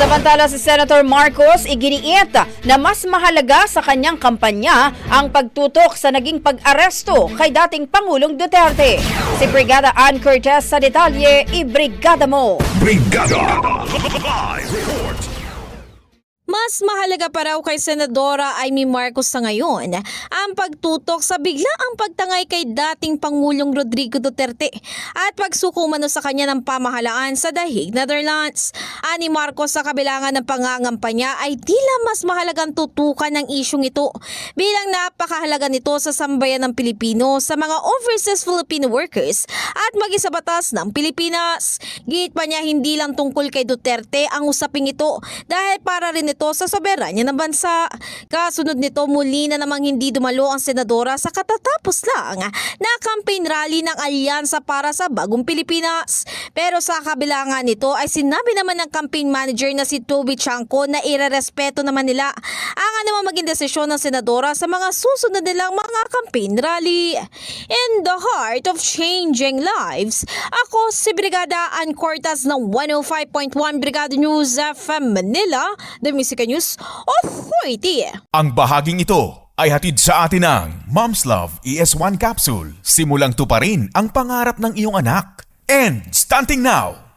Samantala si Senator Marcos iginiit na mas mahalaga sa kanyang kampanya ang pagtutok sa naging pag-aresto kay dating Pangulong Duterte. Si Brigada Ann Cortez sa detalye, ibrigada mo! Brigada Live Report. Mas mahalaga pa raw kay Senadora Amy Marcos sa ngayon ang pagtutok sa biglaang pagtangay kay dating Pangulong Rodrigo Duterte at pagsuko umano sa kanya ng pamahalaan sa The Hague, Netherlands. Ani Marcos sa kabilangan ng pangangampanya ay tila mas mahalagang tutukan ng isyong ito bilang napakahalaga nito sa sambayan ng Pilipino, sa mga overseas Filipino workers at mag-isa batas ng Pilipinas. Git pa niya hindi lang tungkol kay Duterte ang usaping ito dahil para rin ito sa soberanya ng bansa. Kasunod nito, muli na namang hindi dumalo ang senadora sa katatapos lang na campaign rally ng Alyansa para sa Bagong Pilipinas. Pero sa kabila nga nito ay sinabi naman ng campaign manager na si Toby Chanco na irerespeto naman nila ang anumang maging desisyon ng senadora sa mga susunod nilang mga campaign rally. In the heart of changing lives, ako si Brigada Ann Cortez ng 105.1 Brigada News FM Manila, The Music News Authority. Ang bahaging ito ay hatid sa atin ng Mom's Love ES1 Capsule. Simulang tuparin ang pangarap ng iyong anak. And stunting now!